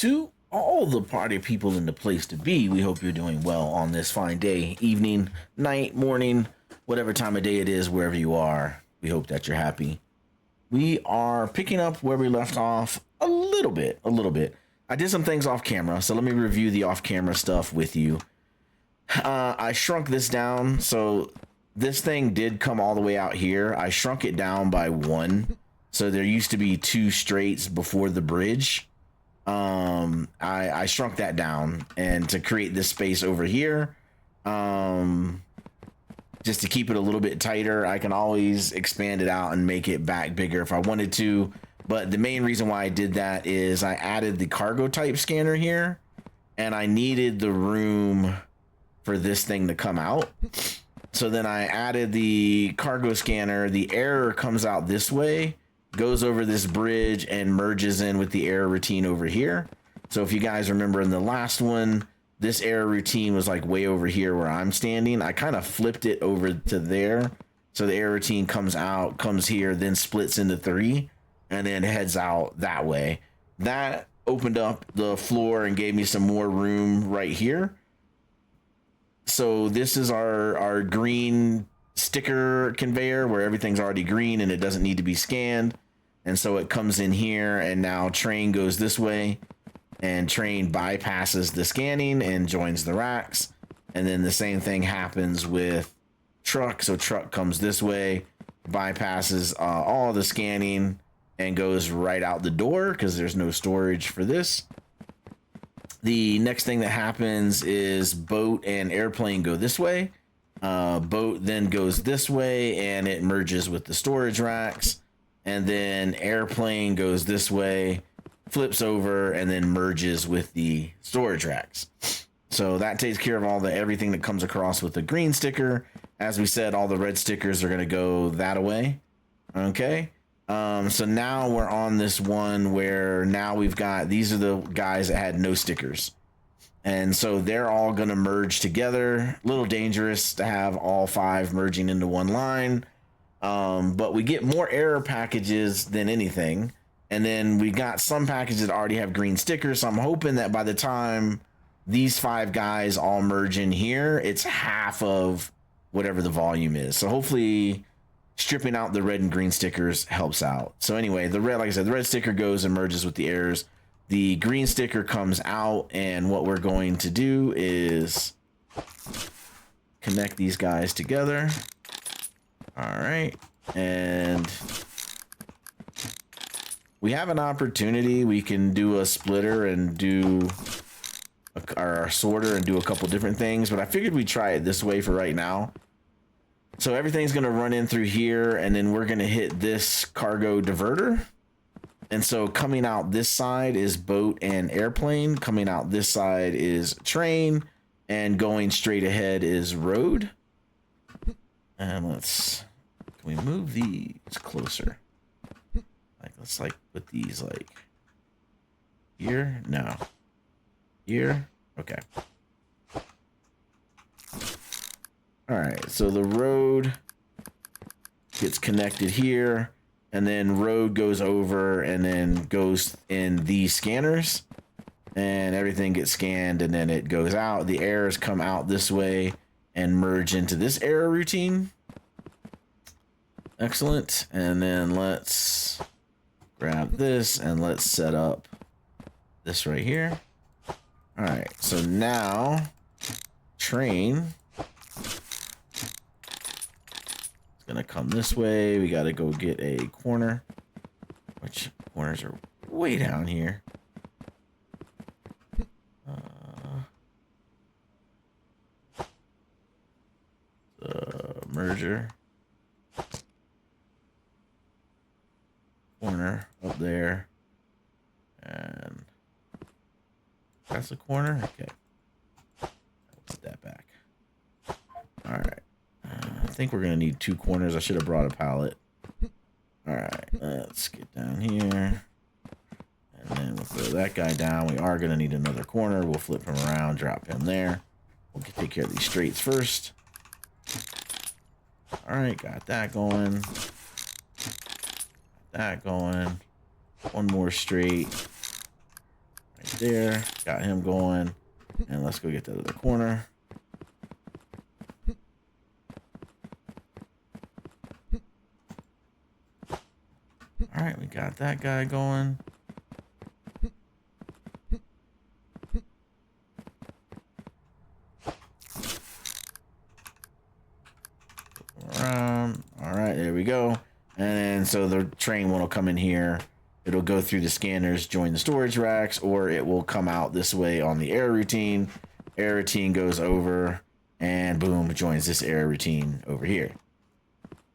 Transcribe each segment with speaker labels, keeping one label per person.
Speaker 1: to all the party people in the place to be. We hope you're doing well on this fine day, evening, night, morning, whatever time of day it is, wherever you are. We hope that you're happy. We are picking up where we left off a little bit. I did some things off camera, so let me review the off camera stuff with you. I shrunk this down, so this thing did come all the way out here. I shrunk it down by 1. So there used to be 2 straights before the bridge. I shrunk that down and to create this space over here. Just to keep it a little bit tighter. I can always expand it out and make it back bigger if I wanted to. But the main reason why I did that is I added the cargo type scanner here, and I needed the room for this thing to come out. So then I added the cargo scanner. The error comes out this way, goes over this bridge and merges in with the error routine over here. So if you guys remember in the last one, this error routine was like way over here where I'm standing. I kind of flipped it over to there. So the error routine comes out, comes here, then splits into 3 and then heads out that way. That opened up the floor and gave me some more room right here. So this is our green sticker conveyor where everything's already green and it doesn't need to be scanned. And so it comes in here, and now train goes this way, and train bypasses the scanning and joins the racks. And then the same thing happens with truck. So truck comes this way, bypasses all the scanning and goes right out the door because there's no storage for this. The next thing that happens is boat and airplane go this way. Boat then goes this way and it merges with the storage racks. And then airplane goes this way, flips over, and then merges with the storage racks. So that takes care of everything that comes across with the green sticker. As we said, all the red stickers are going to go that away. Okay. So now we're on this one where now we've got, these are the guys that had no stickers. And so they're all going to merge together. A little dangerous to have all 5 merging into one line. But we get more error packages than anything. And then we got some packages that already have green stickers. So I'm hoping that by the time these 5 guys all merge in here, it's half of whatever the volume is. So hopefully stripping out the red and green stickers helps out. So anyway, the red, like I said, the red sticker goes and merges with the errors. The green sticker comes out, and what we're going to do is connect these guys together. All right. And we have an opportunity. We can do a splitter and do our sorter and do a couple different things, but I figured we'd try it this way for right now. So everything's going to run in through here, and then we're going to hit this cargo diverter. And so coming out this side is boat and airplane. Coming out this side is train, and going straight ahead is road. And can we move these closer? Let's put these here. No. Here. Okay. All right. So the road gets connected here, and then road goes over and then goes in these scanners, and everything gets scanned, and then it goes out. The errors come out this way and merge into this error routine. Excellent. And then let's grab this and let's set up this right here. All right. So now train is going to come this way. We got to go get a corner, which corners are way down here. The merger. Corner up there, and that's the corner. Okay, I'll put that back. All right, I think we're gonna need 2 corners. I should have brought a pallet. All right, let's get down here, and then we'll throw that guy down. We are gonna need another corner. We'll flip him around, drop him there. We'll take care of these straights first. All right, got that going. That going. One more straight right there. Got him going. And let's go get the other corner. All right, we got that guy going. Around. All right, there we go. And so the train will come in here. It'll go through the scanners, join the storage racks, or it will come out this way on the air routine. Air routine goes over and boom, joins this air routine over here.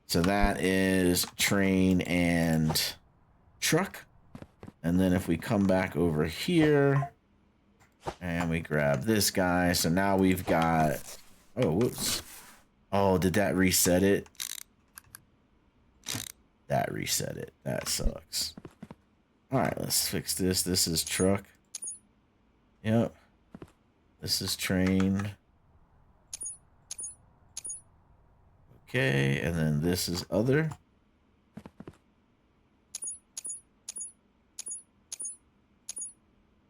Speaker 1: So that is train and truck. And then if we come back over here and we grab this guy. So now we've got, oh, whoops. Oh, did that reset it? That reset it. That sucks. All right, let's fix this. This is truck. Yep. This is train. Okay, and then this is other.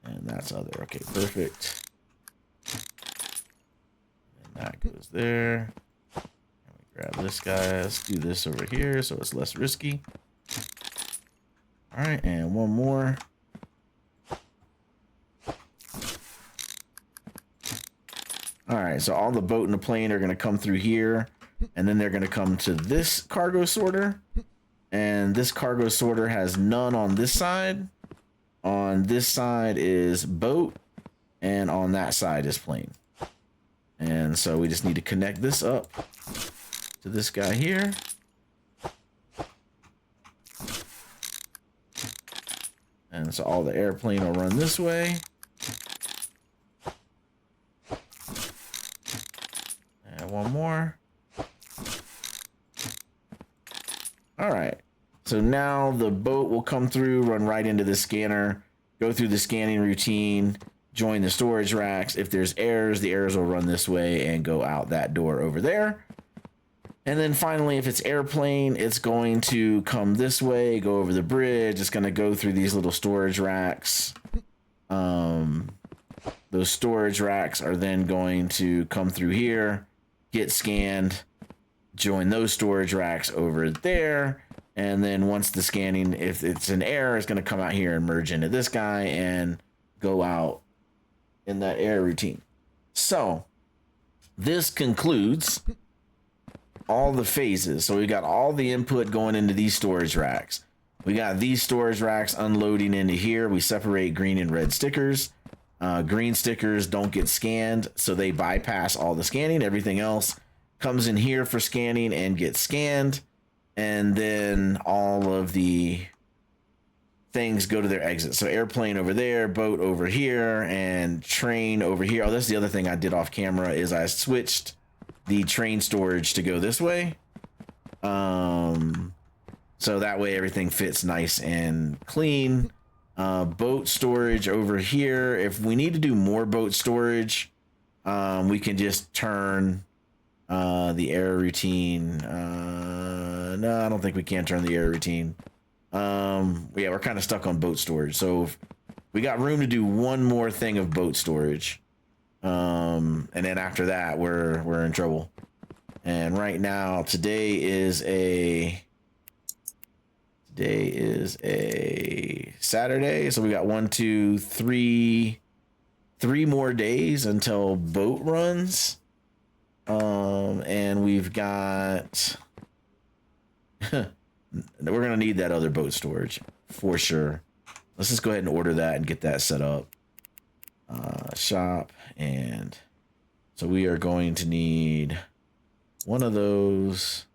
Speaker 1: And that's other. Okay, perfect. And that goes there. And we grab this guy. Let's do this over here so it's less risky. All right, and one more. All right, so all the boat and the plane are going to come through here, and then they're going to come to this cargo sorter. And this cargo sorter has none on this side. On this side is boat, and on that side is plane. And so we just need to connect this up to this guy here. And so all the airplane will run this way. And one more. All right. So now the boat will come through, run right into the scanner, go through the scanning routine, join the storage racks. If there's errors, the errors will run this way and go out that door over there. And then finally, if it's airplane, it's going to come this way, go over the bridge. It's going to go through these little storage racks. Those storage racks are then going to come through here, get scanned, join those storage racks over there. And then once the scanning, if it's an error, it's going to come out here and merge into this guy and go out in that air routine. So this concludes all the phases. So we got all the input going into these storage racks. We got these storage racks unloading into here. We separate green and red stickers. Green stickers don't get scanned, so they bypass all the scanning. Everything else comes in here for scanning and gets scanned. And then all of the things go to their exit. So airplane over there, boat over here, and train over here. Oh, that's the other thing I did off camera is I switched the train storage to go this way. So that way everything fits nice and clean. Boat storage over here. If we need to do more boat storage, we can just turn the air routine. No, I don't think we can turn the air routine. Yeah, we're kind of stuck on boat storage. So we got room to do one more thing of boat storage. And then after that, we're in trouble. And right now, today is a Saturday. So we got 1, 2, 3 more days until boat runs. And we've got, we're going to need that other boat storage for sure. Let's just go ahead and order that and get that set up. Shop. And so we are going to need one of those,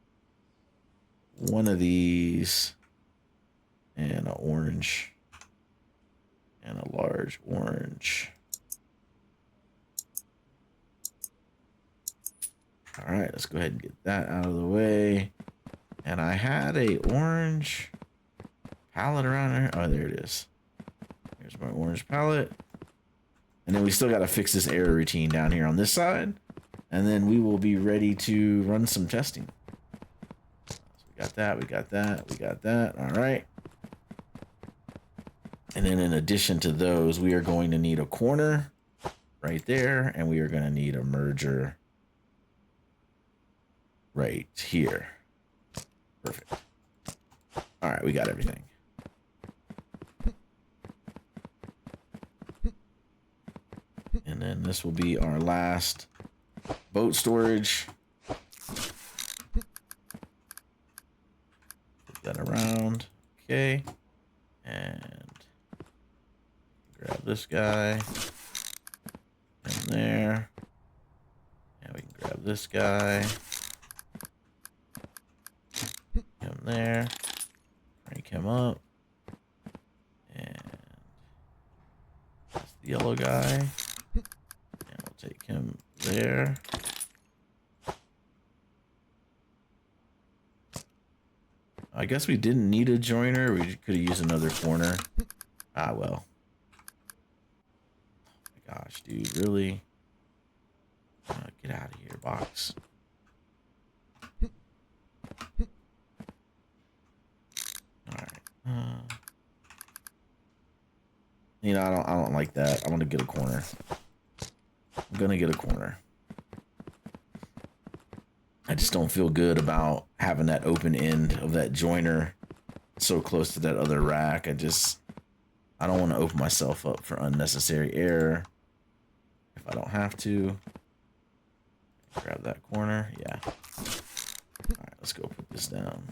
Speaker 1: one of these, and an orange, and a large orange. All right, let's go ahead and get that out of the way. And I had a orange palette around there. Oh, there it is. Here's my orange palette. And then we still got to fix this error routine down here on this side. And then we will be ready to run some testing. So we got that, we got that, we got that. All right. And then in addition to those, we are going to need a corner right there, and we are going to need a merger right here. Perfect. All right, we got everything. And then this will be our last boat storage. Put that around. Okay. And grab this guy. In there. And we can grab this guy. Him there. Crank him up. And that's the yellow guy. And we'll take him there. I guess we didn't need a joiner. We could have used another corner. Ah, well. Oh my gosh, dude, really? Get out of here, box. Alright. You know, I don't like that. I want to get a corner. I'm gonna get a corner. I just don't feel good about having that open end of that joiner so close to that other rack. I don't want to open myself up for unnecessary error if I don't have to. Grab that corner. Yeah. All right, let's go put this down.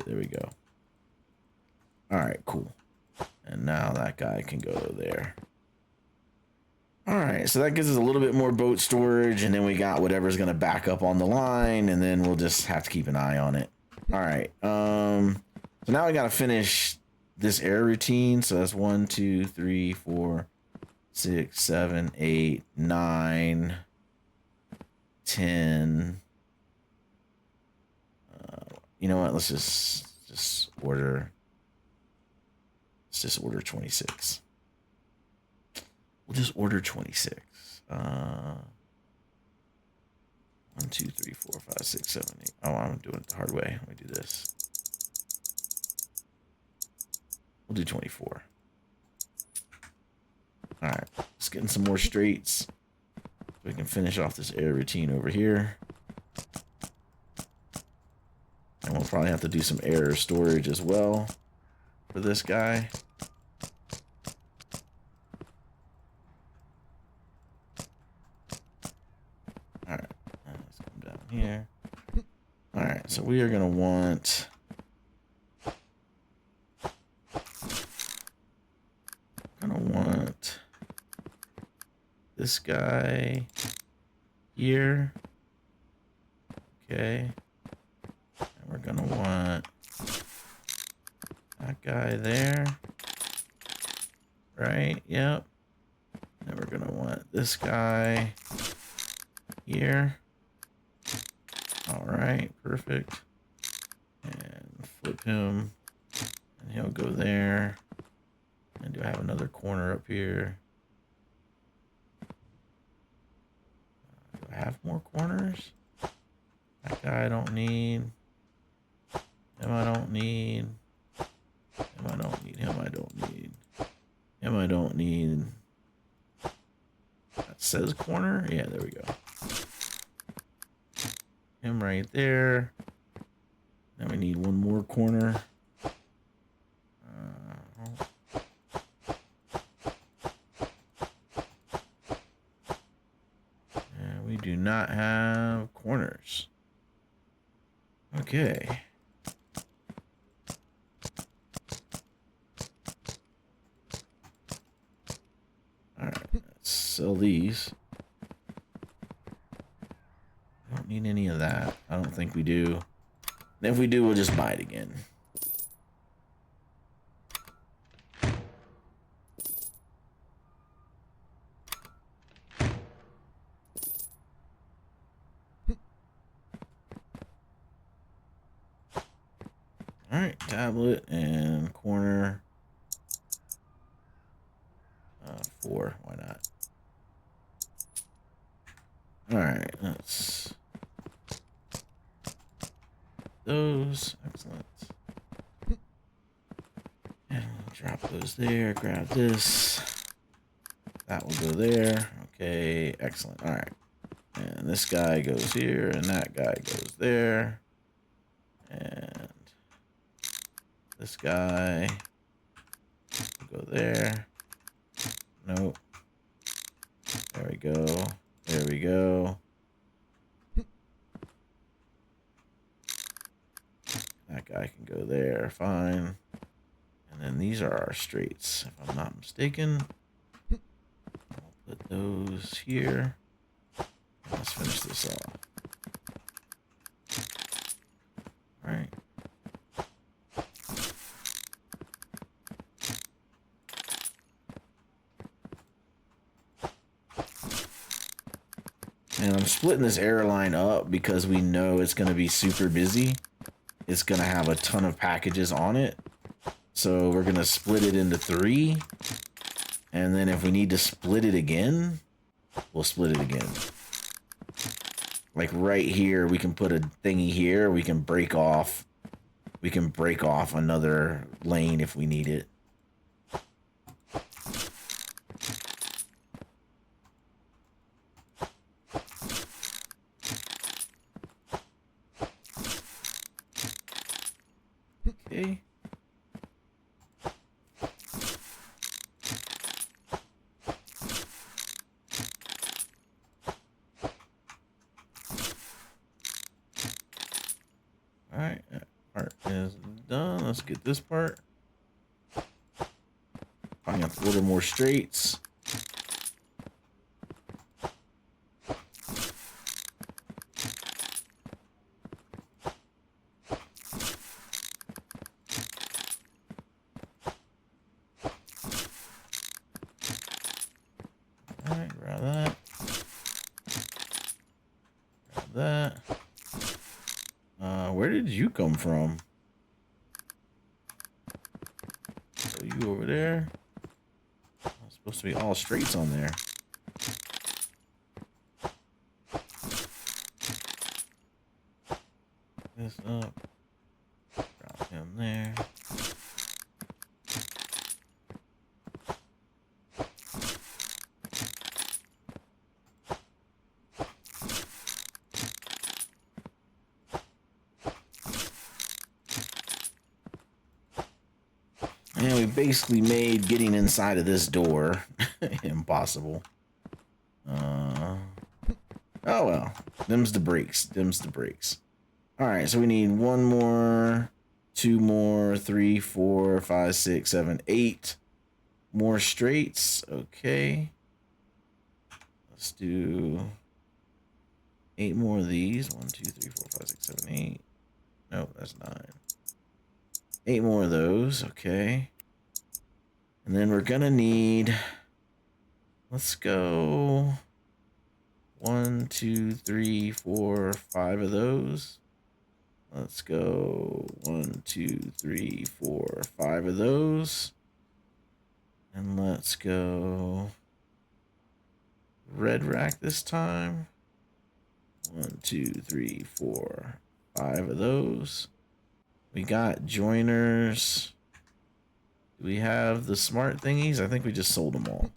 Speaker 1: There we go. All right, cool. And now that guy can go there. All right, so that gives us a little bit more boat storage, and then we got whatever's going to back up on the line, and then we'll just have to keep an eye on it. All right. So now I got to finish this air routine. So that's 1, 2, 3, 4, 6, 7, 8, 9, 10. You know what? Let's just order. Let's just order 26. We'll just order 26. 1, 2, 3, 4, 5, 6, 7, 8. Oh, I'm doing it the hard way. Let me do this. We'll do 24. All right, let's get in some more straights so we can finish off this air routine over here. And we'll probably have to do some air storage as well for this guy. All right, let's come down here. All right, so we are gonna want this guy here. Okay. And we're gonna want that guy there. Right, yep. And we're gonna want this guy here. All right, perfect. And flip him, and he'll go there. And do I have another corner up here? Do I have more corners? That guy I don't need. Him I don't need. Him I don't need. Him I don't need. Him I don't need. That says corner? Yeah, there we go. Him right there. Now we need one more corner. And we do not have corners. Okay. All right, let's sell these. I don't need any of that. I don't think we do. And if we do, we'll just buy it again. All right, tablet and corner. 4, why not? All right, let's those. Excellent. And drop those there. Grab this. That will go there. Okay, excellent. All right. And this guy goes here, and that guy goes there. And this guy will go there. Nope. There we go. There we go. That guy can go there. Fine. And then these are our straights, if I'm not mistaken. I'll put those here. Let's finish this off. All right. And I'm splitting this airline up because we know it's going to be super busy. It's going to have a ton of packages on it. So we're going to split it into 3. And then if we need to split it again, we'll split it again. Like right here, we can put a thingy here. We can break off another lane if we need it. Okay. All right, that part is done. Let's get this part. I have to order more straights. All right, grab that. Grab that. Where did you come from? So you over there? It's supposed to be all straights on there. This up. Drop him there. And we basically made getting inside of this door impossible. Oh well. Them's the brakes. Them's the brakes. Alright, so we need 1 more, 2 more, 3, 4, 5, 6, 7, 8 more straights. Okay. Let's do 8 more of these. 1, 2, 3, 4, 5, 6, 7, 8. No, that's 9. 8 more of those. Okay. And then we're gonna need, let's go 1, 2, 3, 4, 5 of those. Let's go 1, 2, 3, 4, 5 of those. And let's go red rack this time. 1, 2, 3, 4, 5 of those. We got joiners. Do we have the smart thingies? I think we just sold them all.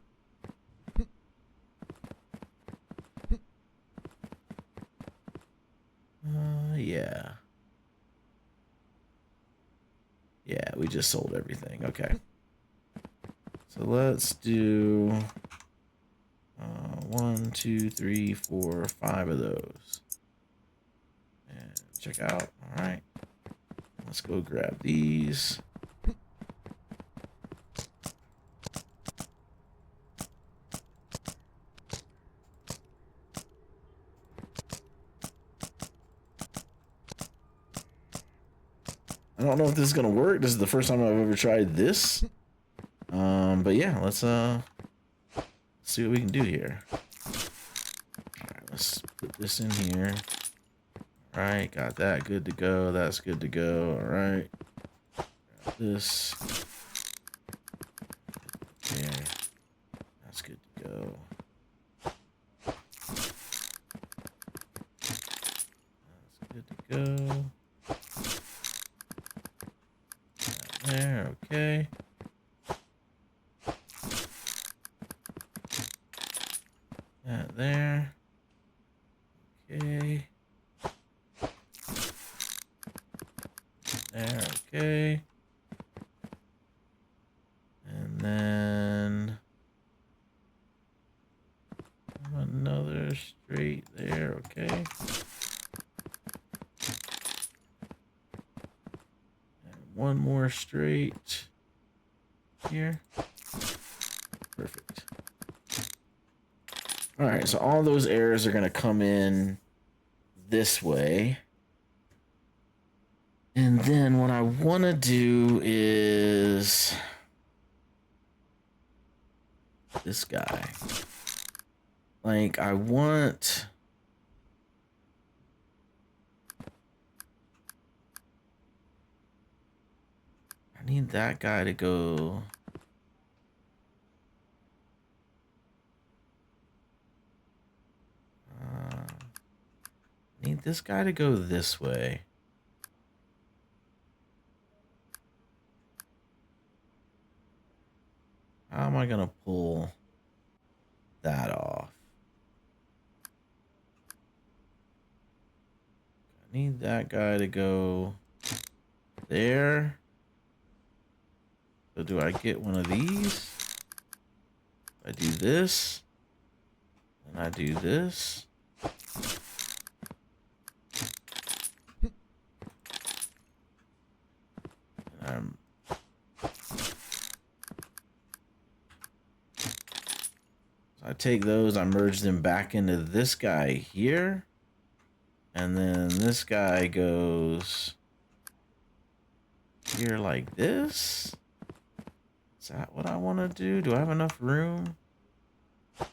Speaker 1: Yeah. Yeah, we just sold everything. Okay. So let's do 1, 2, 3, 4, 5 of those. And check out. All right. Let's go grab these. I don't know if this is gonna work. This is the first time I've ever tried this. But yeah, let's see what we can do here. Alright, let's put this in here. Alright, got that good to go. That's good to go. Alright. Got this. There. That's good to go. go. There, okay. That there. Okay. There, okay. And then another straight there, okay. And one more straight here. Perfect. All right, so all those errors are going to come in this way. And then what I want to do is this guy. Like, I need that guy to go. Need this guy to go this way. How am I going to pull that off? I need that guy to go there. So do I get one of these? I do this. And I do this. And I take those, I merge them back into this guy here. And then this guy goes here like this. Is that what I want to do? Do I have enough room? And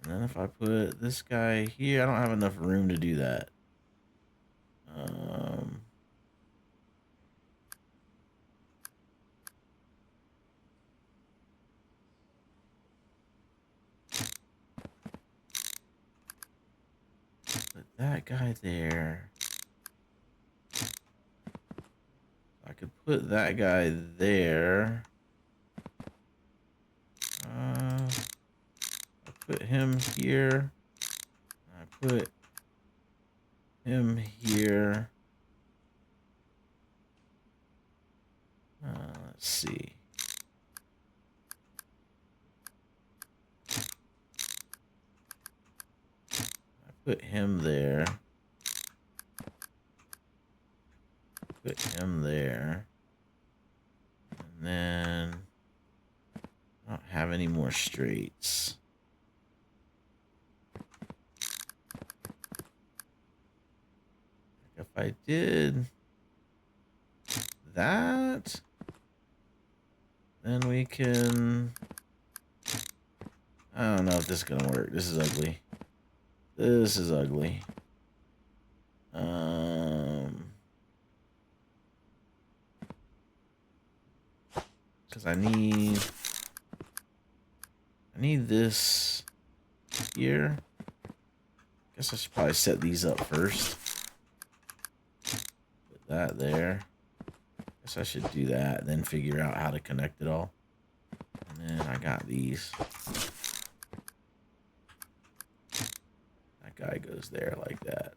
Speaker 1: then if I put this guy here, I don't have enough room to do that. Put that guy there. I could put that guy there. I put him here. I put him here. Let's see. I put him there. Put him there. And then I don't have any more straights. If I did that, then we can... I don't know if this is gonna work. This is ugly. This is ugly. Because I need this here. Guess I should probably set these up first. Put that there. Guess I should do that and then figure out how to connect it all. And then I got these. That guy goes there like that.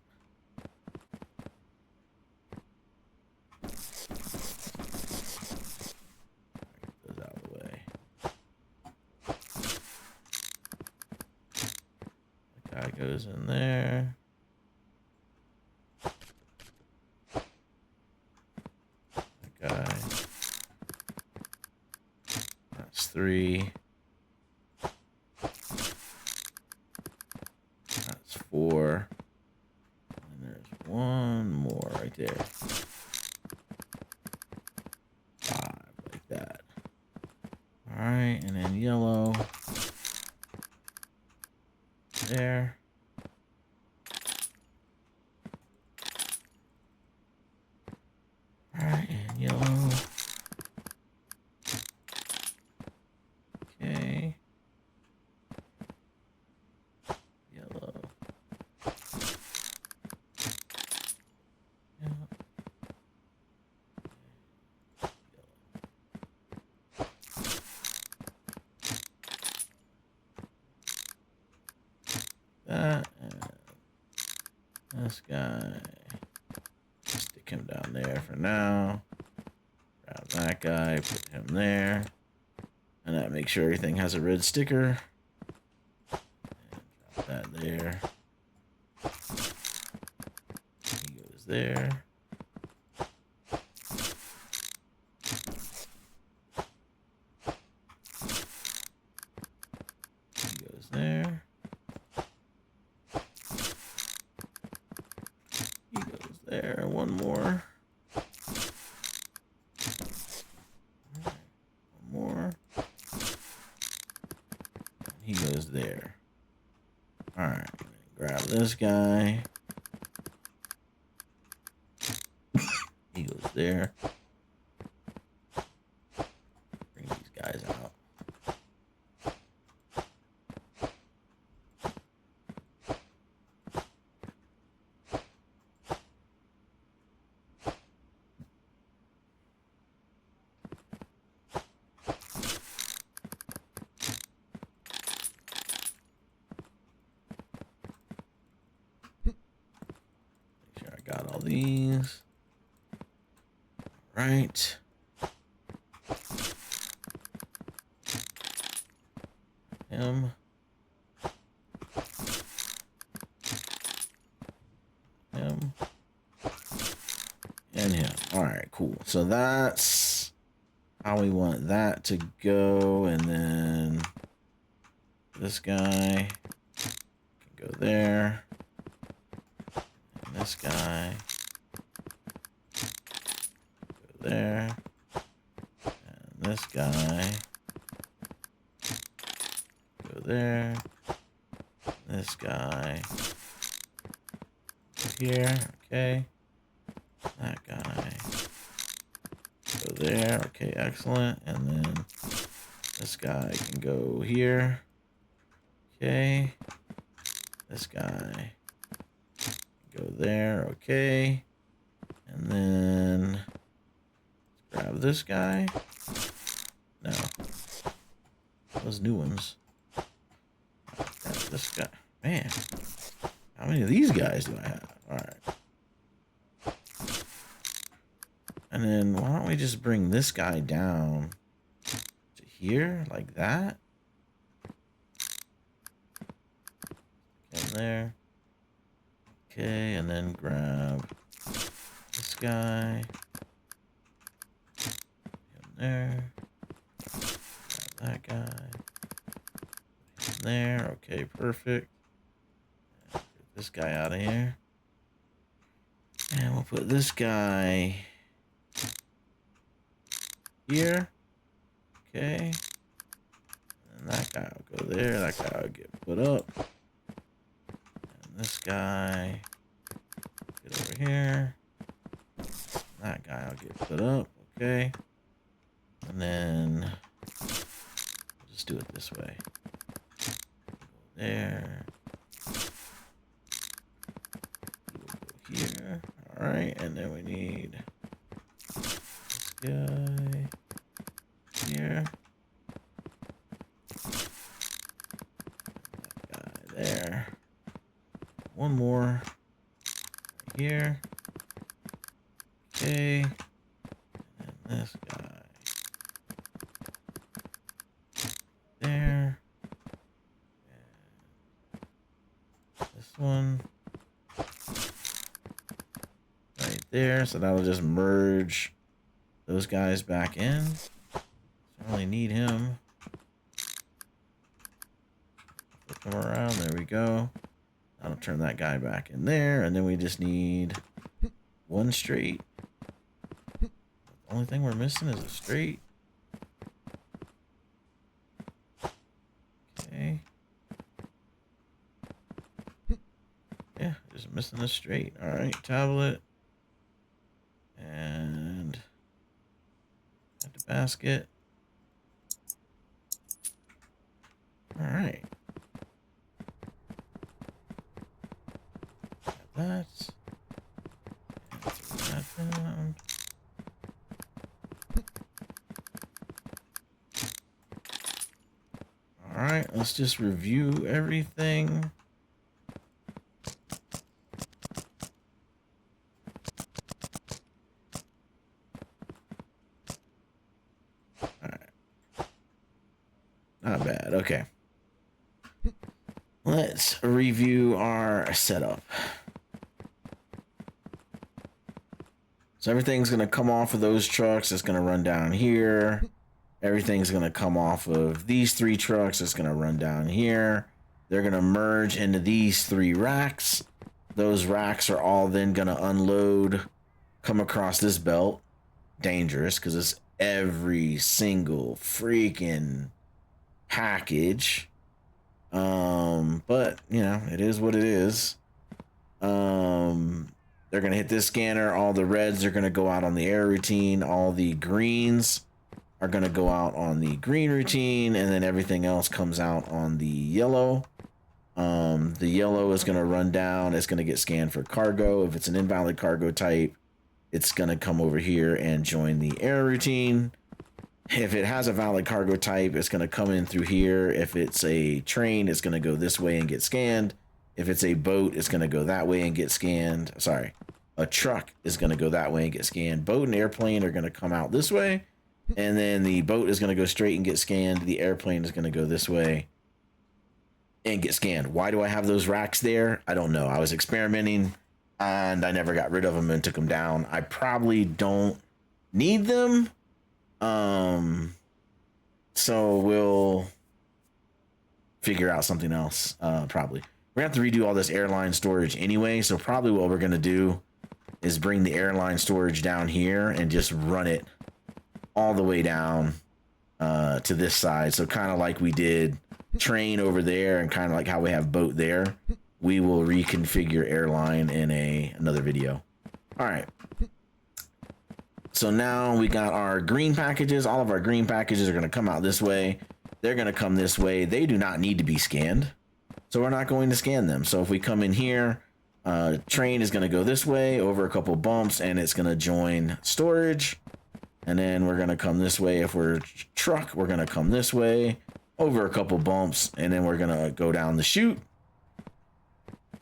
Speaker 1: Get those out of the way. That guy goes in there. That guy. That's 3. That's 4. And there's one more right there. 5, like that. All right, and then yellow. There. All right, and yellow. Okay. Yellow. that. And this guy, stick him down there for now. Grab that guy, put him there. And that makes sure everything has a red sticker. And drop that there. He goes there. He goes there. He goes there. One more. One more. He goes there. Alright, grab this guy. He goes there. Bring these guys out. Make sure I got all these. Right. Him. Him. And him. Alright, cool. So that's how we want that to go. And then this guy can go there. And this guy go there. And this guy go there. This guy go here. Okay. That guy go there. Okay, excellent. And then this guy can go here. Okay. This guy can go there. Okay. And then let's grab this guy. No. Those new ones. Grab this guy. Man. How many of these guys do I have? Alright. And then why don't we just bring this guy down to here like that? In there. Okay, and then grab this guy. In there. Grab that guy. In there. Okay, perfect. Get this guy out of here. And we'll put this guy here. Okay. And that guy will go there. That guy will get put up. And this guy get over here. That guy will get put up. Okay. And then we'll just do it this way. Go there. We'll go here. Alright, and then we need this guy here. That guy there. One more right here. Okay. And then this guy there. And this one right there. So that'll just merge those guys back in. So I only need him. Flip him around. There we go. That'll turn that guy back in there. And then we just need one straight. The only thing we're missing is a straight. Okay. Yeah, just missing a straight. All right, tablet. And add to basket. All right. Got that. And throw that down. All right, let's just review everything. bad. Okay. Let's review our setup. So everything's going to come off of those trucks. It's going to run down here. Everything's going to come off of these 3 trucks. It's going to run down here. They're going to merge into these 3 racks. Those racks are all then going to unload, come across this belt. Dangerous because it's every single freaking package. But you know, it is what it is. They're gonna hit this scanner. All the reds are gonna go out on the air routine. All the greens are gonna go out on the green routine, and then everything else comes out on the yellow. The yellow is gonna run down. It's gonna get scanned for cargo. If it's an invalid cargo type, it's gonna come over here and join the air routine. If it has a valid cargo type, it's going to come in through here. If it's a train, it's going to go this way and get scanned. If it's a boat, it's going to go that way and get scanned. Sorry, a truck is going to go that way and get scanned. Boat and airplane are going to come out this way. And then the boat is going to go straight and get scanned. The airplane is going to go this way and get scanned. Why do I have those racks there? I don't know. I was experimenting and I never got rid of them and took them down. I probably don't need them. So we'll figure out something else. Probably we're gonna have to redo all this airline storage anyway. So probably what we're gonna do is bring the airline storage down here and just run it all the way down to this side. So kind of like we did train over there and kind of like how we have boat there. We will reconfigure airline in another video. All right. So now we got our green packages. All of our green packages are going to come out this way. They're going to come this way. They do not need to be scanned. So we're not going to scan them. So if we come in here, train is going to go this way over a couple bumps and it's going to join storage. And then we're going to come this way. If we're truck, we're going to come this way over a couple bumps. And then we're going to go down the chute.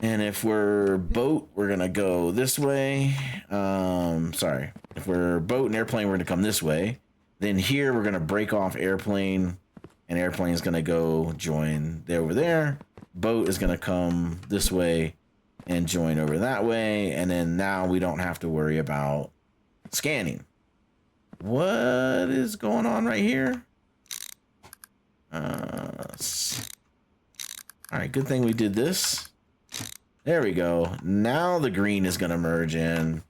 Speaker 1: And if we're boat, we're going to go this way. Sorry. If we're boat and airplane, we're going to come this way. Then here, we're going to break off airplane. And airplane is going to go join over there. Boat is going to come this way and join over that way. And then now we don't have to worry about scanning. What is going on right here? All right, good thing we did this. There we go. Now the green is going to merge in.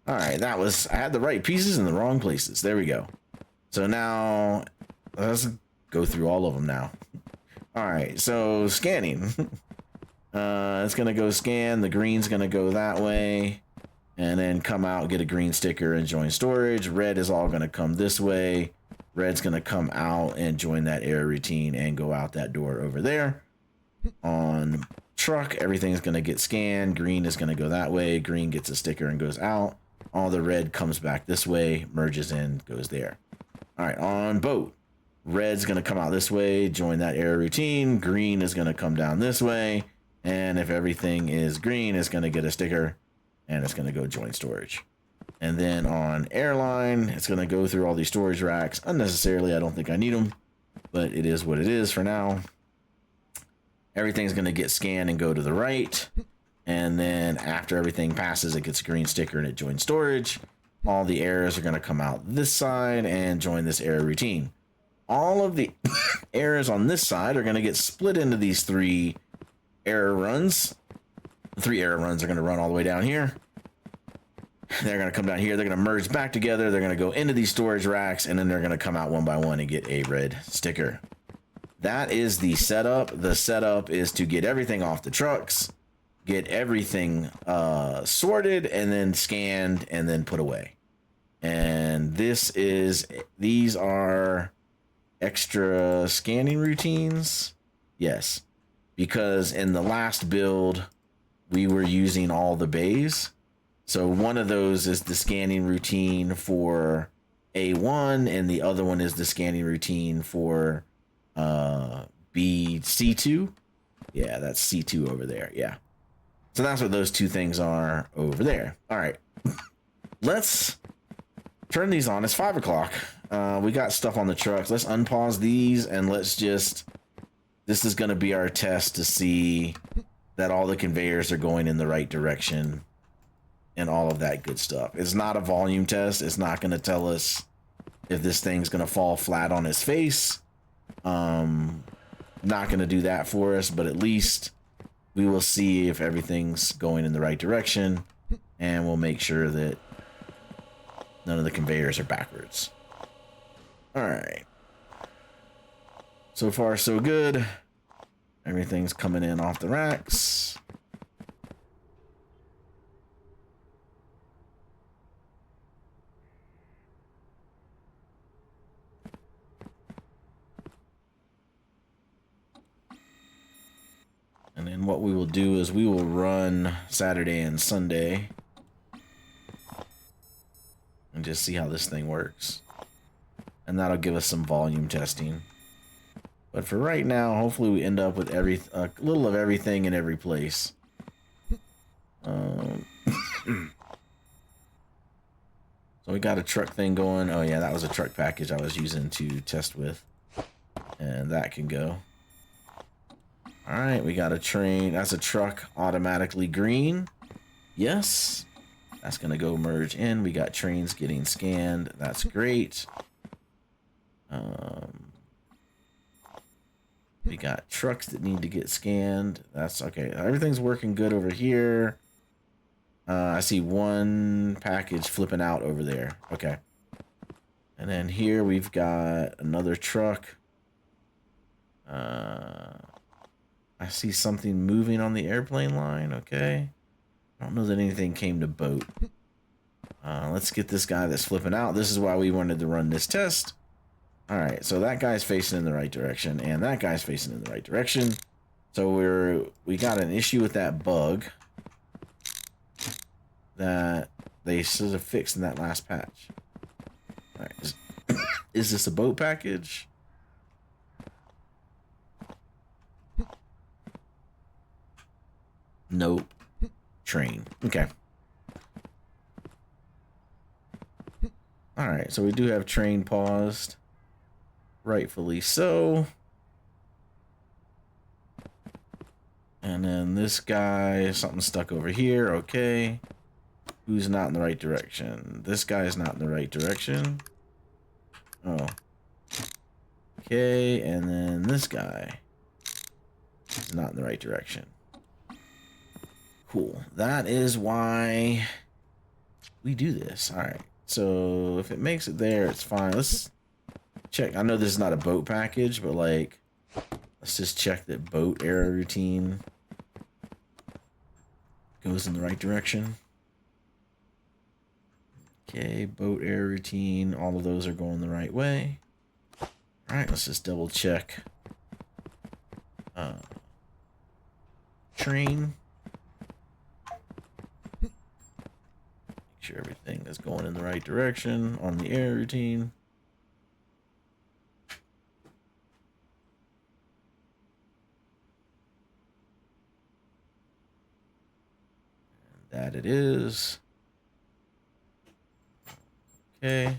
Speaker 1: All right, I had the right pieces in the wrong places. There we go. So now let's go through all of them now. All right, so scanning. It's going to go scan. The green's going to go that way and then come out, get a green sticker and join storage. Red is all going to come this way. Red's going to come out and join that air routine and go out that door over there. On truck, everything's going to get scanned. Green is going to go that way. Green gets a sticker and goes out. All the red comes back this way, merges in, goes there. All right, on boat, red's going to come out this way, join that air routine. Green is going to come down this way. And if everything is green, it's going to get a sticker and it's going to go join storage. And then on airline, it's going to go through all these storage racks. Unnecessarily, I don't think I need them, but it is what it is for now. Everything's going to get scanned and go to the right. And then after everything passes, it gets a green sticker and it joins storage. All the errors are going to come out this side and join this error routine. All of the errors on this side are going to get split into these 3 error runs. The 3 error runs are going to run all the way down here. They're going to come down here. They're going to merge back together. They're going to go into these storage racks, and then they're going to come out one by one and get a red sticker. That is the setup. The setup is to get everything off the trucks, get everything sorted, and then scanned, and then put away. And these are extra scanning routines. Yes, because in the last build, we were using all the bays. So one of those is the scanning routine for A1, and the other one is the scanning routine for C2. Yeah, that's C2 over there. Yeah. So that's what those 2 things are over there. All right. Let's turn these on. It's 5 o'clock. We got stuff on the trucks. Let's unpause these and let's just... This is going to be our test to see that all the conveyors are going in the right direction and all of that good stuff. It's not a volume test. It's not going to tell us if this thing's going to fall flat on its face. Not going to do that for us, but at least we will see if everything's going in the right direction, and we'll make sure that none of the conveyors are backwards. All right. So far, so good. Everything's coming in off the racks. And then what we will do is we will run Saturday and Sunday and just see how this thing works. And that'll give us some volume testing. But for right now, hopefully we end up with a little of everything in every place. So we got a truck thing going. Oh yeah, that was a truck package I was using to test with. And that can go. Alright, we got a train. That's a truck automatically green. Yes. That's going to go merge in. We got trains getting scanned. That's great. We got trucks that need to get scanned. That's okay. Everything's working good over here. I see one package flipping out over there. Okay. And then here we've got another truck. I see something moving on the airplane line. Okay. I don't know that anything came to boat. Let's get this guy that's flipping out. This is why we wanted to run this test. All right, so that guy's facing in the right direction, and that guy's facing in the right direction. So we got an issue with that bug that they should have fixed in that last patch. All right, is this a boat package? Nope. Train. Okay. All right, so we do have train paused. Rightfully so. And then this guy, something stuck over here. Okay. Who's not in the right direction? This guy is not in the right direction. Oh. Okay, and then this guy is not in the right direction. Cool. That is why we do this. All right. So if it makes it there, it's fine. Let's check. I know this is not a boat package, but like, let's just check that boat error routine goes in the right direction. Okay, boat error routine. All of those are going the right way. All right, let's just double check. Train. Make sure everything is going in the right direction on the error routine. That it is. Okay.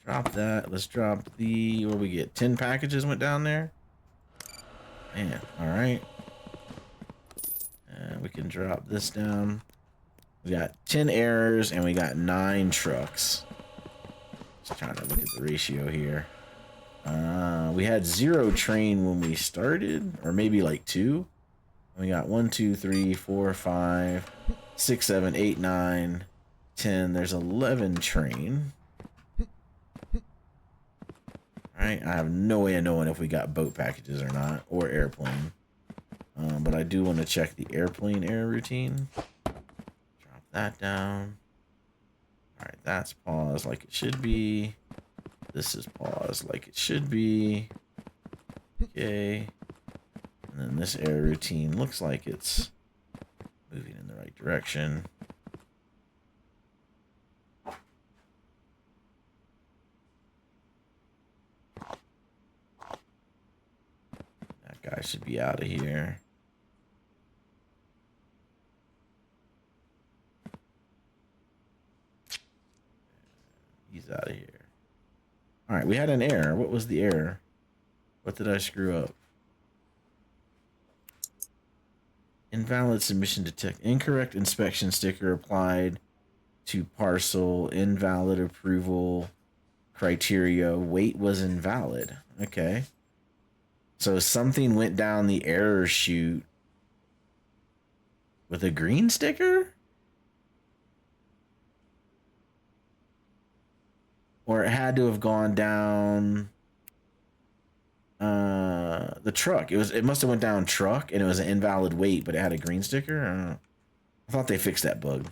Speaker 1: Drop that. Let's drop the... What do we get? 10 packages went down there? Man, alright. And we can drop this down. We got 10 errors and we got 9 trucks. Just trying to look at the ratio here. We had 0 train when we started, or maybe like 2. We got 1, 2, 3, 4, 5, 6, 7, 8, 9, 10. There's 11 train. Alright, I have no way of knowing if we got boat packages or not, or airplane. But I do want to check the airplane error routine. Drop that down. Alright, that's paused like it should be. This is paused like it should be. Okay. And then this error routine looks like it's moving in the right direction. That guy should be out of here. He's out of here. All right, we had an error. What was the error? What did I screw up? Invalid submission detect. Incorrect inspection sticker applied to parcel. Invalid approval criteria. Weight was invalid. Okay. So something went down the error chute with a green sticker? Or it had to have gone down the truck. It must have went down truck and it was an invalid weight, but it had a green sticker. I don't know. I thought they fixed that bug.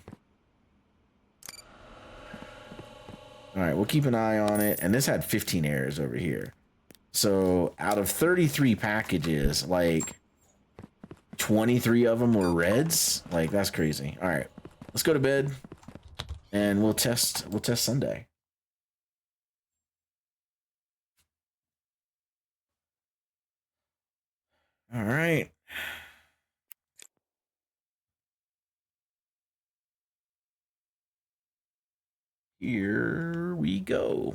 Speaker 1: All right, we'll keep an eye on it. And this had 15 errors over here. So out of 33 packages, like 23 of them were reds. Like, that's crazy. All right, let's go to bed and we'll test Sunday. All right. Here we go.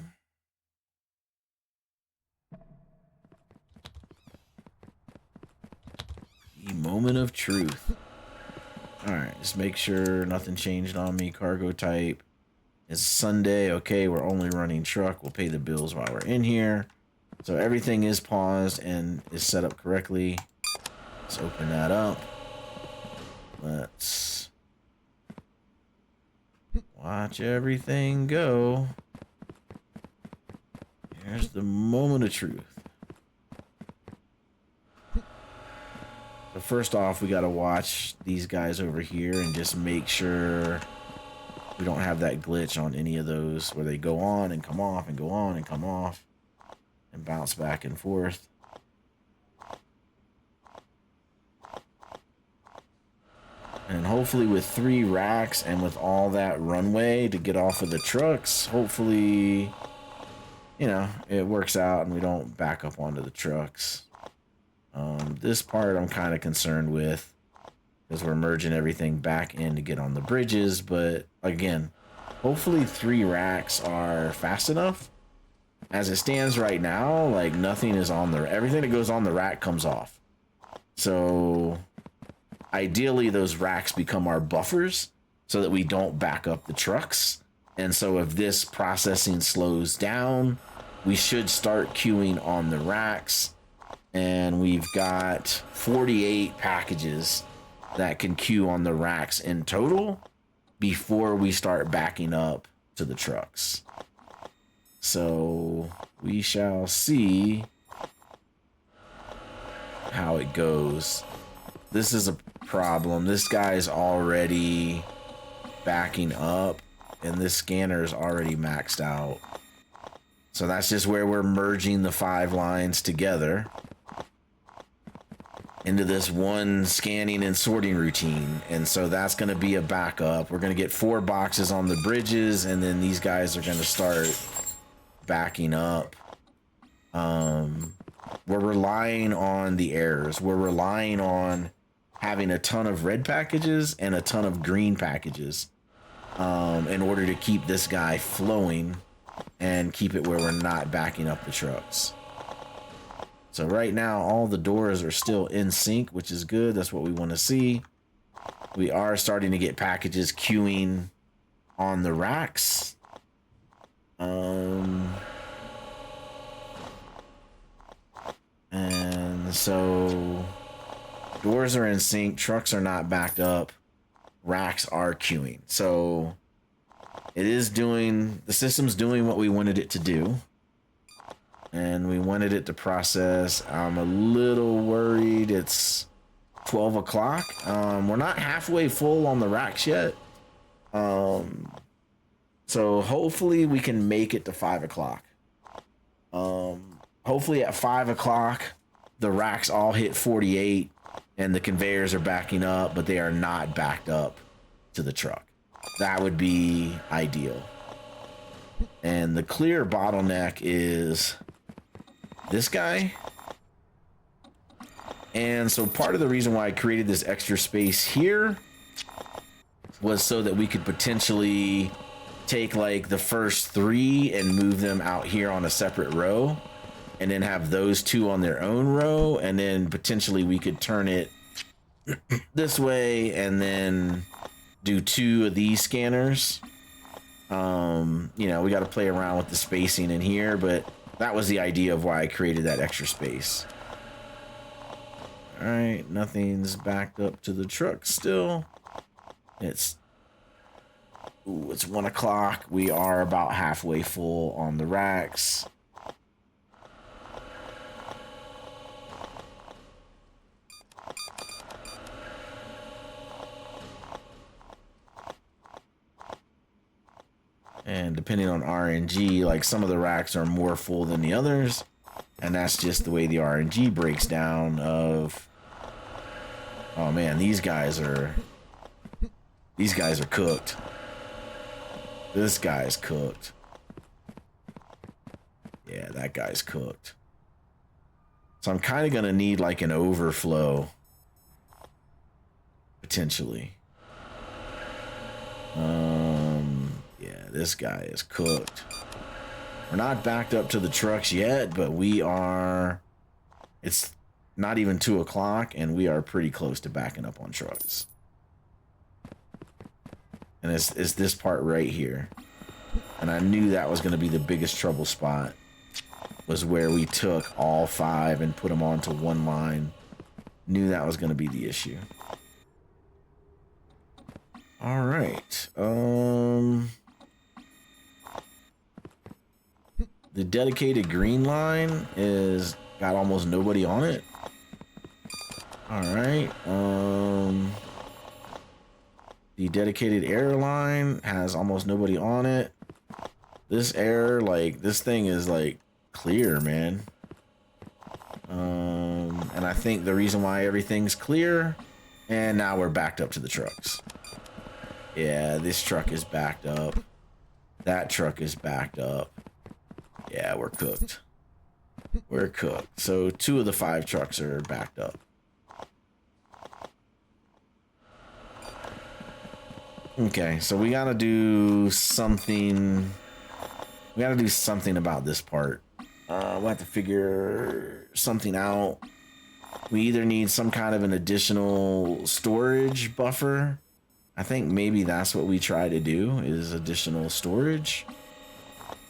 Speaker 1: The moment of truth. All right, just make sure nothing changed on me. Cargo type is Sunday. Okay, we're only running truck. We'll pay the bills while we're in here. So everything is paused and is set up correctly. Let's open that up. Let's watch everything go. Here's the moment of truth. So first off, we got to watch these guys over here and just make sure we don't have that glitch on any of those where they go on and come off and go on and come off and bounce back and forth. And hopefully with 3 racks and with all that runway to get off of the trucks, hopefully, you know, it works out and we don't back up onto the trucks. This part I'm kind of concerned with because we're merging everything back in to get on the bridges. But again, hopefully 3 racks are fast enough. As it stands right now, like nothing is on the, everything that goes on the rack comes off. So ideally those racks become our buffers so that we don't back up the trucks. And so if this processing slows down, we should start queuing on the racks. And we've got 48 packages that can queue on the racks in total before we start backing up to the trucks. So we shall see how it goes. This is a problem. This guy's already backing up and this scanner is already maxed out. So that's just where we're merging the 5 lines together into this one scanning and sorting routine. And so that's going to be a backup. We're going to get 4 boxes on the bridges, and then these guys are going to start backing up. We're relying on the errors. We're relying on having a ton of red packages and a ton of green packages in order to keep this guy flowing and keep it where we're not backing up the trucks. So right now, all the doors are still in sync, which is good. That's what we want to see. We are starting to get packages queuing on the racks. And so doors are in sync. Trucks are not backed up. Racks are queuing. So it is doing, the system's doing what we wanted it to do. And we wanted it to process. I'm a little worried. It's 12 o'clock. We're not halfway full on the racks yet. So hopefully we can make it to 5 o'clock. Hopefully at 5 o'clock, the racks all hit 48 and the conveyors are backing up, but they are not backed up to the truck. That would be ideal. And the clear bottleneck is this guy. And so part of the reason why I created this extra space here was so that we could potentially take like the first 3 and move them out here on a separate row, and then have those 2 on their own row, and then potentially we could turn it this way and then do 2 of these scanners. You know, we got to play around with the spacing in here, but that was the idea of why I created that extra space. All right, nothing's backed up to the truck still. It's 1 o'clock. We are about halfway full on the racks. And depending on RNG, like some of the racks are more full than the others. And that's just the way the RNG breaks down of, oh man, these guys are cooked. This guy's cooked. Yeah, that guy's cooked. So I'm kind of going to need like an overflow. Potentially. Yeah, this guy is cooked. We're not backed up to the trucks yet, but we are. It's not even 2 o'clock, and we are pretty close to backing up on trucks. And it's this part right here. And I knew that was going to be the biggest trouble spot. Was where we took all 5 and put them onto one line. Knew that was going to be the issue. All right. The dedicated green line is got almost nobody on it. All right. The dedicated airline has almost nobody on it. This air, like, this thing is like clear, man. And I think the reason why everything's clear, and now we're backed up to the trucks. Yeah, this truck is backed up. That truck is backed up. Yeah, we're cooked. We're cooked. So 2 of the 5 trucks are backed up. Okay, so we gotta do something. We gotta do something about this part. We'll have to figure something out. We either need some kind of an additional storage buffer. I think maybe that's what we try to do, is additional storage.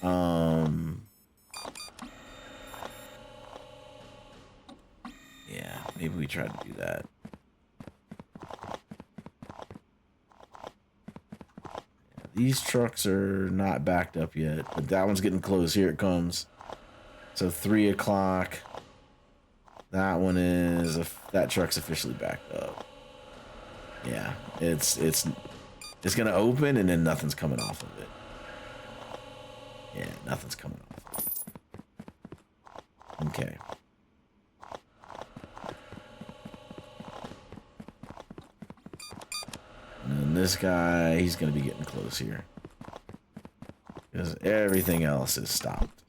Speaker 1: Yeah, maybe we try to do that. Yeah, these trucks are not backed up yet, but that one's getting close. Here it comes. So 3 o'clock. That one is, that truck's officially backed up. Yeah, it's gonna open and then nothing's coming off of it. Yeah, nothing's coming off. Okay. And then this guy, he's gonna be getting close here. Because everything else is stopped.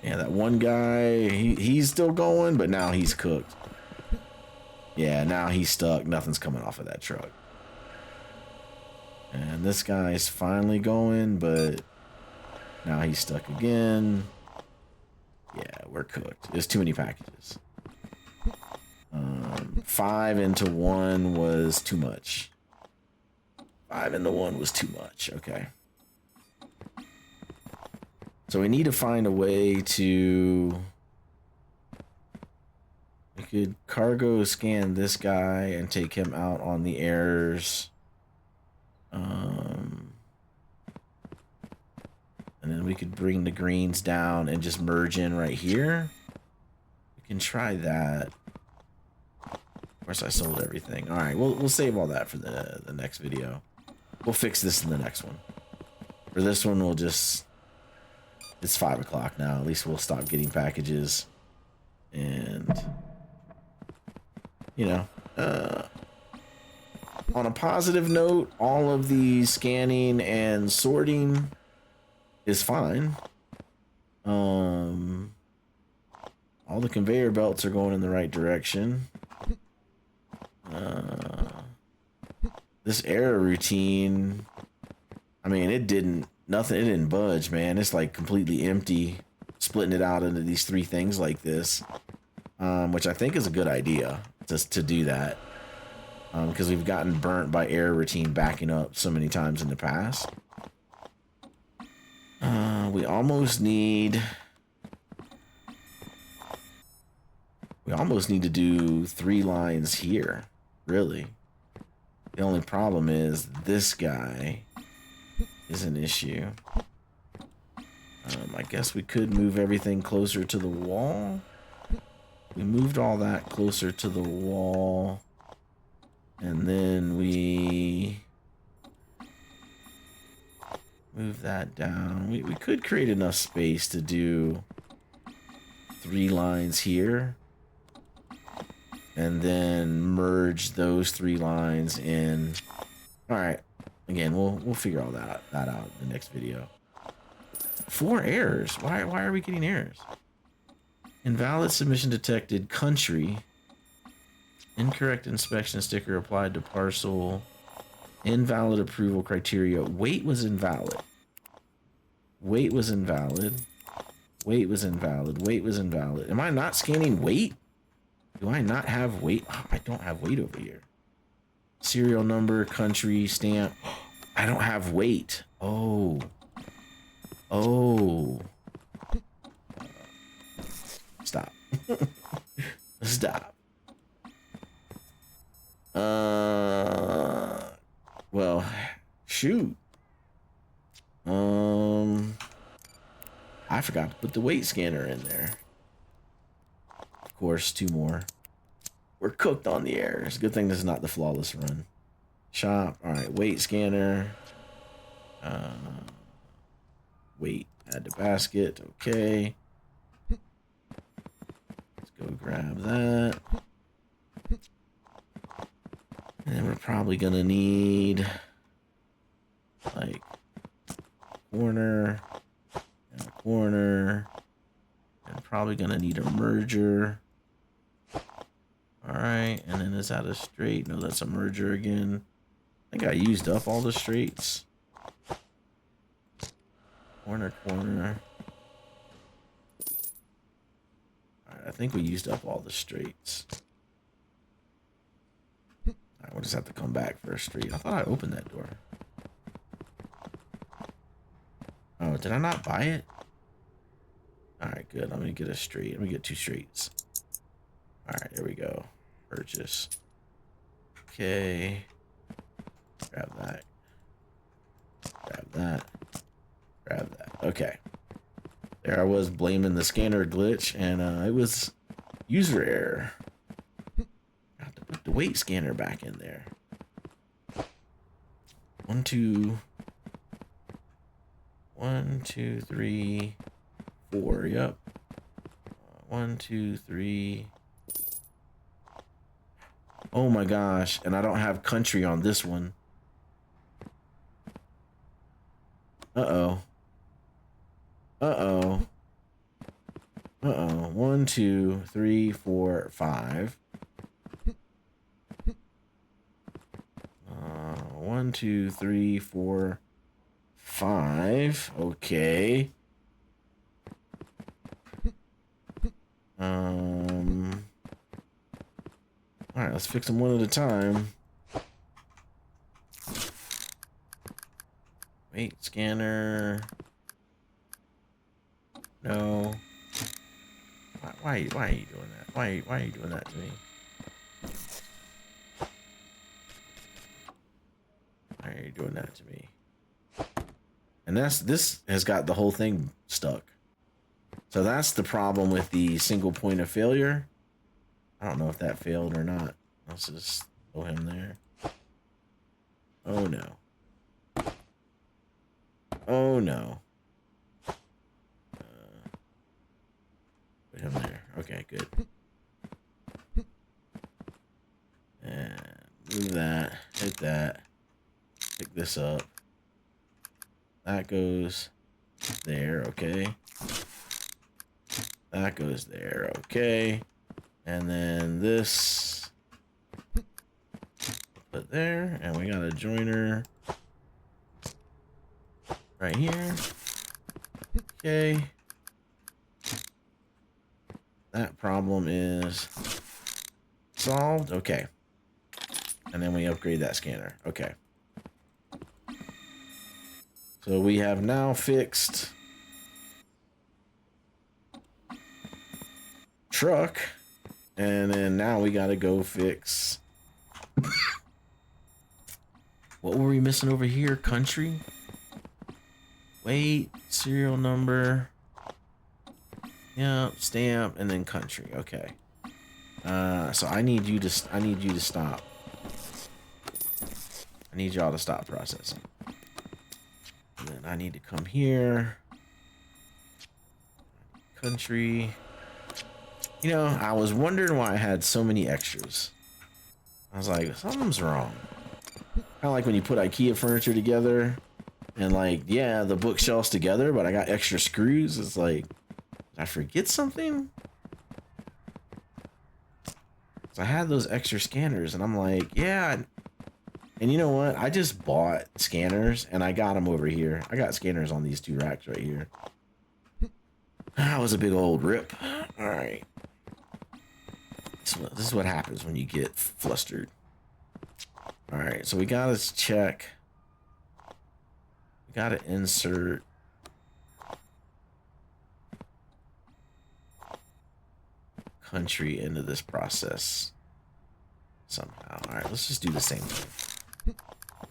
Speaker 1: Yeah, that one guy, he's still going, but now he's cooked. Yeah, now he's stuck. Nothing's coming off of that truck. And this guy's finally going, but now he's stuck again. Yeah, we're cooked. There's too many packages. 5 into 1 was too much. 5 into 1 was too much. Okay. So we need to find a way to... We could cargo scan this guy and take him out on the errors. And then we could bring the greens down and just merge in right here. We can try that. Of course, I sold everything. All right, we'll save all that for the next video. We'll fix this in the next one. For this one, we'll just... It's 5 o'clock now. At least we'll stop getting packages. And... You know, on a positive note, all of the scanning and sorting is fine. All the conveyor belts are going in the right direction. This error routine, I mean, it didn't budge, man. It's like completely empty, splitting it out into these three things like this, which I think is a good idea just to do that, because we've gotten burnt by error routine backing up so many times in the past. We almost need to do 3 lines here, really. The only problem is this guy is an issue. I guess we could move everything closer to the wall. We moved all that closer to the wall. And then we move that down. We could create enough space to do 3 lines here. And then merge those 3 lines in. All right. Again, we'll figure all that out in the next video. 4 errors. Why are we getting errors? Invalid submission detected. Country. Incorrect inspection sticker applied to parcel. Invalid approval criteria. Weight was invalid. Weight was invalid. Weight was invalid. Weight was invalid. Am I not scanning weight? Do I not have weight? Oh, I don't have weight over here. Serial number, country, stamp. I don't have weight. Oh. Oh. Stop. Stop. Well, shoot. I forgot to put the weight scanner in there. Of course, 2 more. We're cooked on the errors. Good thing this is not the flawless run. Shop. All right, weight scanner. Weight. Add to basket. Okay. Let's go grab that. And then we're probably gonna need like corner and a corner, and probably gonna need a merger. All right, and then is that a straight? No, that's a merger again. I think I used up all the straights. Corner, corner. All right, I think we used up all the straights. All right, we'll just have to come back for a straight. I thought I opened that door. Oh, did I not buy it? All right, good. Let me get a straight. Let me get 2 straights. All right, there we go. Purchase. Okay. Grab that. Grab that. Grab that. Okay. There I was blaming the scanner glitch, and it was user error. I have to put the weight scanner back in there. 1, 2. 1, 2, 3, 4. Yep. 1, 2, 3. Oh my gosh, and I don't have country on this one. Uh-oh. Uh-oh. Uh-oh. 1, 2, 3, 4, 5. 1, 2, 3, 4, 5. Okay. All right, let's fix them one at a time. Wait, scanner. No. Why are you doing that? Why are you doing that to me? Why are you doing that to me? And this has got the whole thing stuck. So that's the problem with the single point of failure. I don't know if that failed or not. Let's just throw him there. Oh no. Oh no. Put him there. Okay, good. And move that. Hit that. Pick this up. That goes there. Okay. That goes there. Okay. And then this. put there, and we got a joiner right here. Okay. That problem is solved. Okay. And then we upgrade that scanner. Okay. So we have now fixed truck, and then now we got to go fix. What were we missing over here? Country. Wait, serial number. Yeah, stamp, and then country. Okay. So I need you to stop. I need y'all to stop processing. And then I need to come here. Country. You know, I was wondering why I had so many extras. I was like, something's wrong. Kind of like when you put IKEA furniture together, and like, yeah, the bookshelves together, but I got extra screws. It's like, did I forget something? So I had those extra scanners, and I'm like, yeah. And you know what? I just bought scanners, and I got them over here. I got scanners on these 2 racks right here. That was a big old rip. All right. So this is what happens when you get flustered. All right, so we gotta check. We gotta insert country into this process somehow. All right, let's just do the same thing.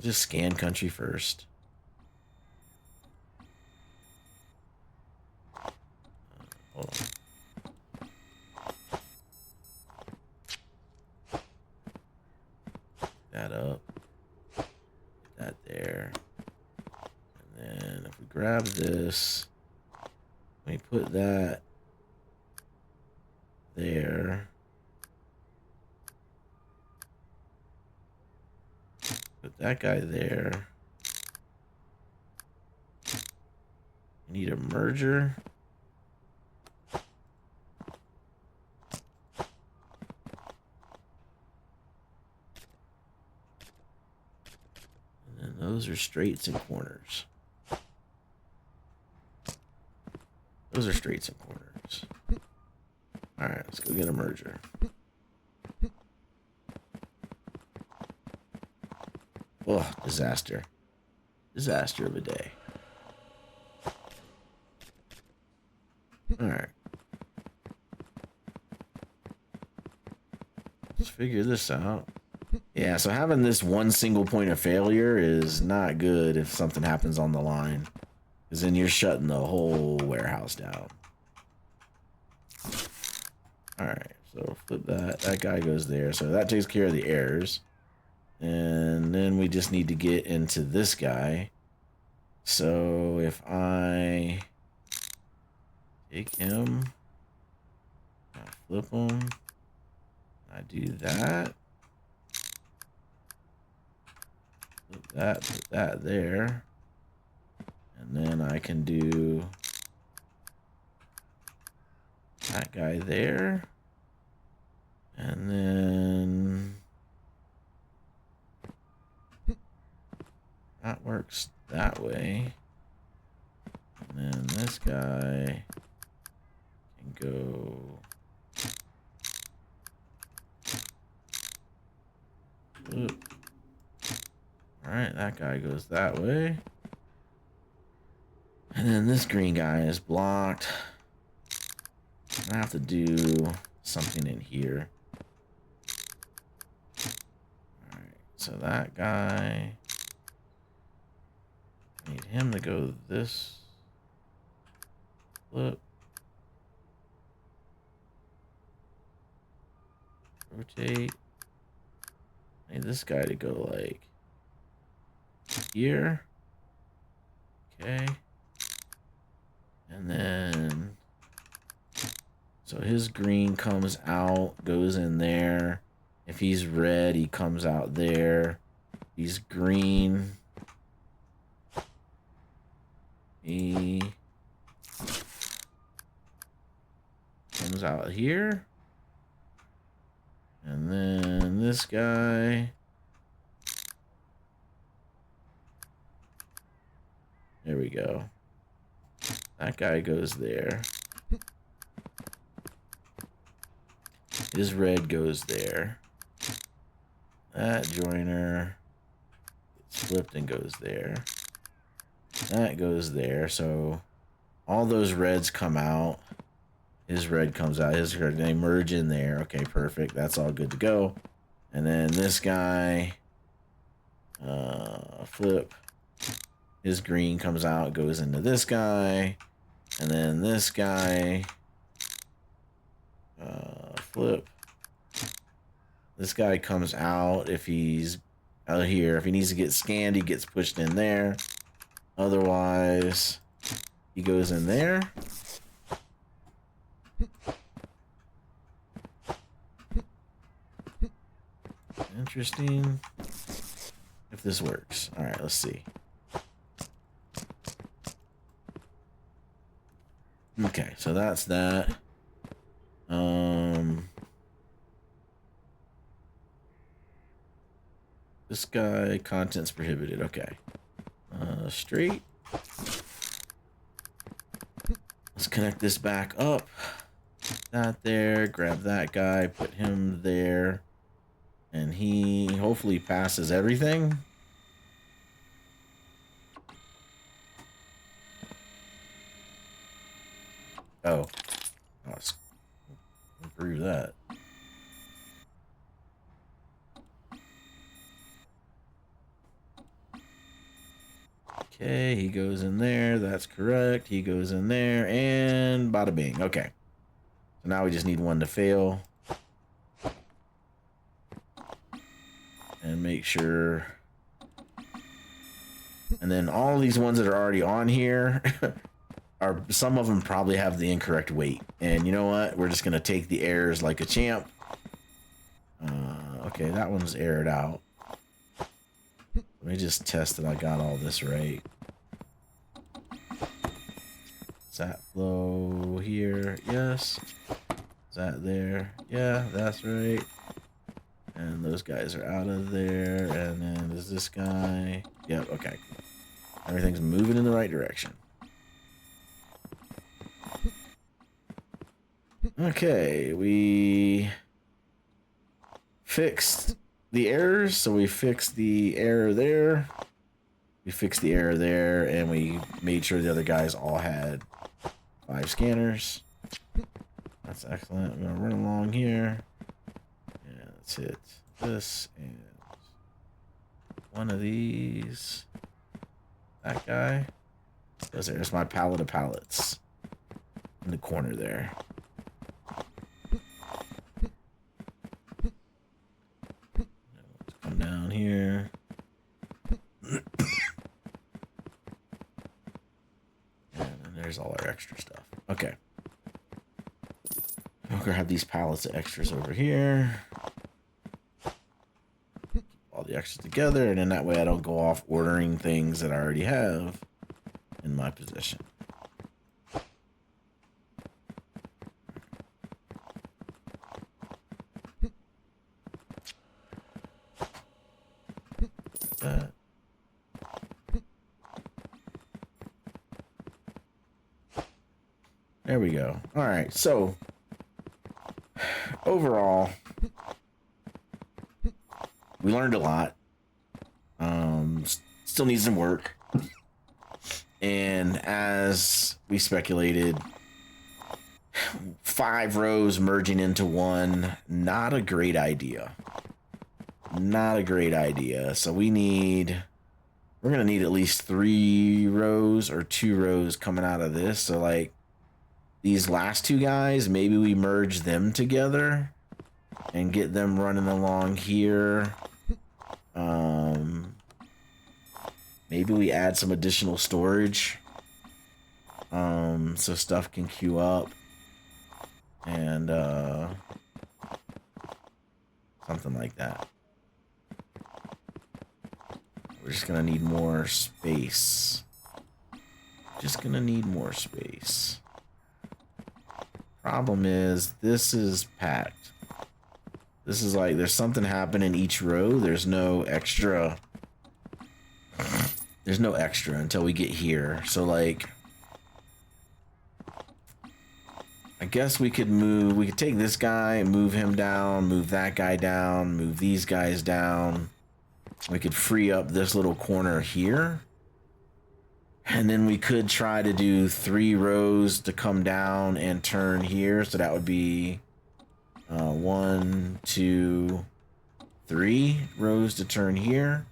Speaker 1: Just scan country first. Hold on. That up. Put that there. And then if we grab this, we put that there. Put that guy there. We need a merger. And those are straights and corners. Those are straights and corners. All right, let's go get a merger. Oh, disaster. Disaster of a day. All right. Let's figure this out. Yeah, so having this one single point of failure is not good if something happens on the line. Because then you're shutting the whole warehouse down. Alright, so flip that. That guy goes there. So that takes care of the errors. And then we just need to get into this guy. So if I take him, I flip him, I do that. Put that there. And then I can do that guy there. And then that works that way. And then this guy can go whoop. Alright, that guy goes that way. And then this green guy is blocked. I have to do something in here. Alright, so that guy, I need him to go this. Flip. Rotate. I need this guy to go like here. Okay. And then, so his green comes out, goes in there. If he's red, he comes out there. He's green. He comes out here. And then this guy There we go. That guy goes there. His red goes there. That joiner gets flipped and goes there. That goes there. So all those reds come out. His red comes out. His red, they merge in there. Okay, perfect. That's all good to go. And then this guy, flip. His green comes out, goes into this guy. And then this guy, flip. This guy comes out if he's out here. If he needs to get scanned, he gets pushed in there. Otherwise, he goes in there. Interesting. If this works. All right, let's see. Okay, so that's that. This guy, contents prohibited. Okay. Straight. Let's connect this back up. That there. Grab that guy. Put him there. And he hopefully passes everything. Oh. Let's improve that. Okay, he goes in there. That's correct. He goes in there. And bada bing. Okay. So now we just need one to fail. And make sure. And then all these ones that are already on here are, some of them probably have the incorrect weight. And you know what? We're just going to take the errors like a champ. Okay, that one's errored out. Let me just test that I got all this right. Is that flow here? Yes. Is that there? Yeah, that's right. And those guys are out of there. And then is this guy? Yep, okay. Everything's moving in the right direction. Okay, we fixed the errors. So we fixed the error there. We fixed the error there. And we made sure the other guys all had 5 scanners. That's excellent. I'm going to run along here. Yeah, let's hit this and one of these. That guy. There's my pallet of pallets in the corner there. Let's come down here. And then there's all our extra stuff. Okay. We'll grab these pallets of extras over here. Keep all the extras together, and then that way I don't go off ordering things that I already have in my possession. That. There we go. All right, so overall, we learned a lot. Still needs some work. And as we speculated, 5 rows merging into one, not a great idea. Not a great idea. So we're going to need at least 3 rows or 2 rows coming out of this. So like these last 2 guys, maybe we merge them together and get them running along here. Maybe we add some additional storage, so stuff can queue up, and something like that. We're just gonna need more space. Just gonna need more space. Problem is, this is packed. This is like, there's something happening each row. There's no extra There's no extra until we get here. So like, I guess we could take this guy, move him down, move that guy down, move these guys down. We could free up this little corner here. And then we could try to do 3 rows to come down and turn here. So that would be 1, 2, 3 rows to turn here.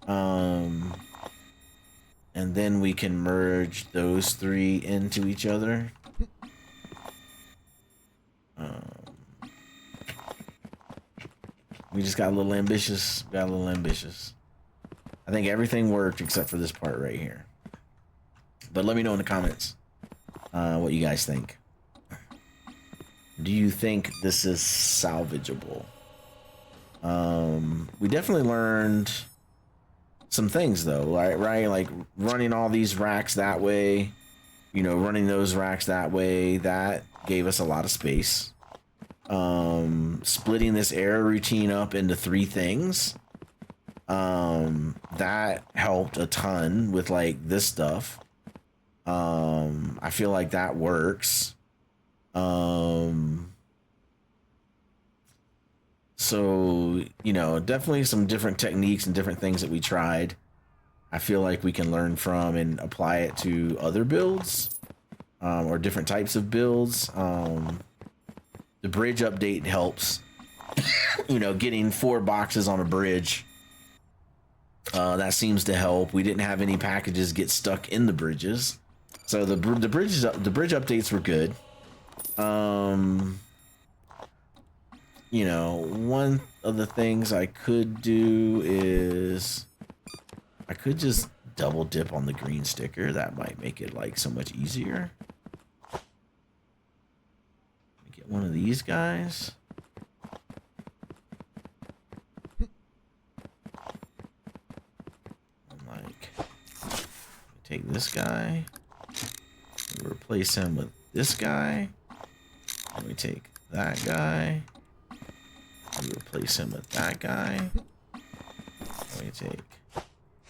Speaker 1: And then we can merge those 3 into each other. We just got a little ambitious. I think everything worked except for this part right here. But let me know in the comments what you guys think. Do you think this is salvageable? We definitely learned some things though, right? Like running all these racks that way, you know, running those racks that way, that gave us a lot of space. Splitting this error routine up into 3 things, that helped a ton with like this stuff. I feel like that works. So, you know, definitely some different techniques and different things that we tried. I feel like we can learn from and apply it to other builds, or different types of builds. The bridge update helps. You know, getting 4 boxes on a bridge, that seems to help. We didn't have any packages get stuck in the bridges, so the bridge updates were good. You know, one of the things I could do is I could just double dip on the green sticker. That might make it like so much easier. Get one of these guys. Like, take this guy, replace him with this guy. Let me take that guy, replace him with that guy. Let me take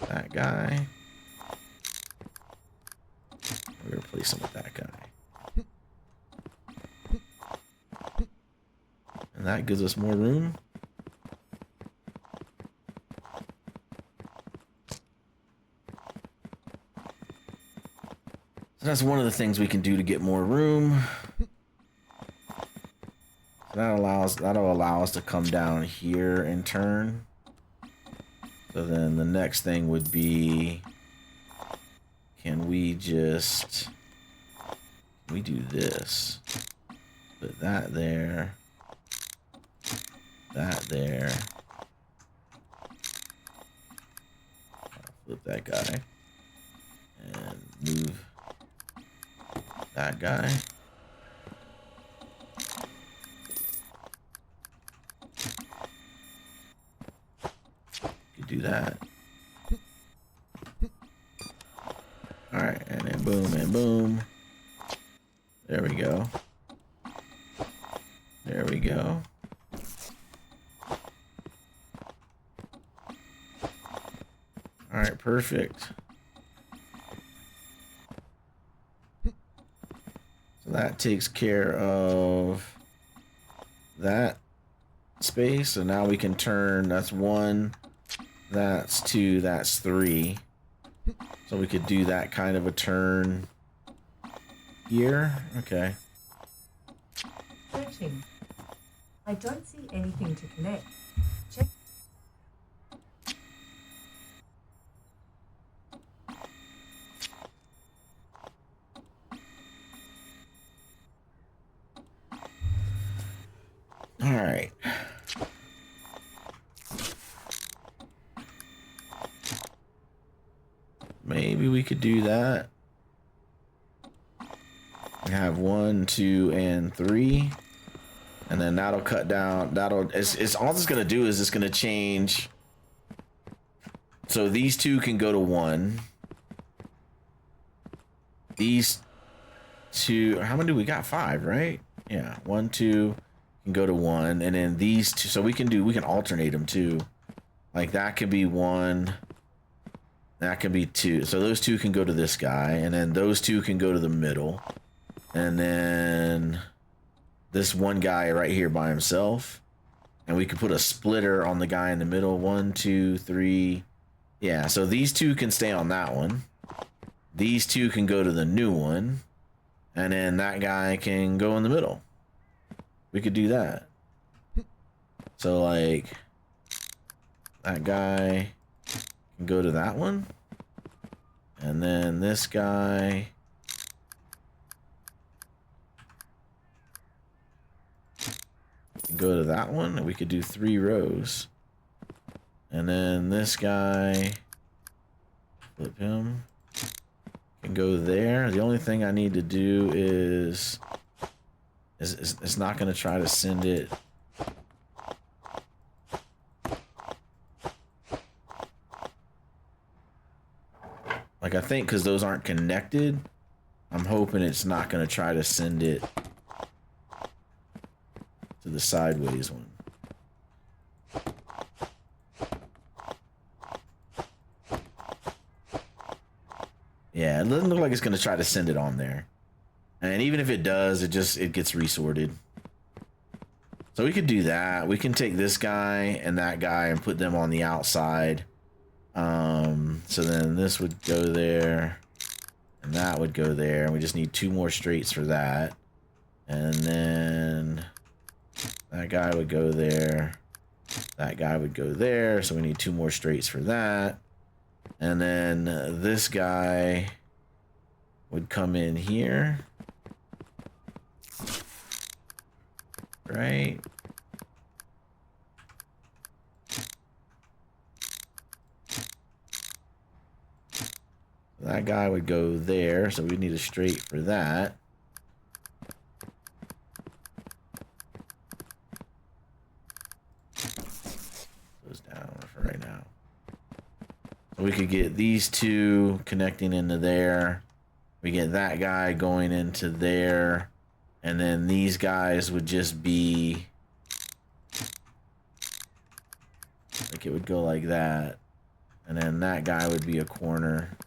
Speaker 1: that guy, replace him with that guy. And that gives us more room. So that's one of the things we can do to get more room. That'll allow us to come down here and turn. So then the next thing would be, can we do this? Put that there. That there. Flip that guy. And move that guy. Could do that. Alright, and then boom and boom. There we go. There we go. Alright, perfect. So that takes care of that space. So now we can turn, that's 1, that's 2, that's 3. So we could do that kind of a turn here. Okay.
Speaker 2: Searching. I don't see anything to connect. Check.
Speaker 1: All right. Maybe we could do that. We have 1, 2, and 3. And then that'll cut down, it's all it's gonna do is it's gonna change. So these 2 can go to 1. These 2, how many do we got? 5, right? Yeah, 1, 2 can go to 1, and then these 2, so we can alternate them too. Like that could be 1, That can be 2. So those 2 can go to this guy, and then those 2 can go to the middle. And then this one guy right here by himself. And we can put a splitter on the guy in the middle. 1, 2, 3. Yeah, so these 2 can stay on that one. These 2 can go to the new one. And then that guy can go in the middle. We could do that. So, like, that guy can go to that one. And then this guy can go to that one. And we could do 3 rows. And then this guy, flip him, can go there. The only thing I need to do is it's not going to try to send it. Like, I think because those aren't connected, I'm hoping it's not going to try to send it to the sideways one. Yeah, it doesn't look like it's going to try to send it on there. And even if it does, it gets resorted. So we could do that. We can take this guy and that guy and put them on the outside. So then this would go there and that would go there. And we just need 2 more straights for that. And then that guy would go there. That guy would go there. So we need 2 more straights for that. And then this guy would come in here. Right? That guy would go there, so we need a straight for that. Goes down for right now. So we could get these 2 connecting into there. We get that guy going into there. And then these guys would just be... like, it would go like that. And then that guy would be a corner.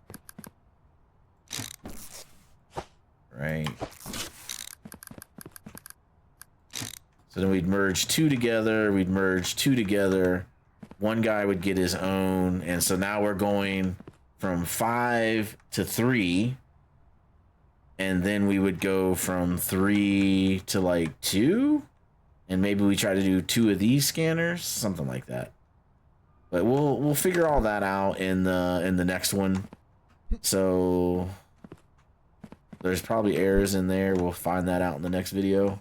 Speaker 1: Right. So then we'd merge 2 together. We'd merge 2 together. One guy would get his own. And so now we're going from 5 to 3. And then we would go from 3 to like 2. And maybe we try to do 2 of these scanners. Something like that. But we'll figure all that out in the next one. So there's probably errors in there. We'll find that out in the next video.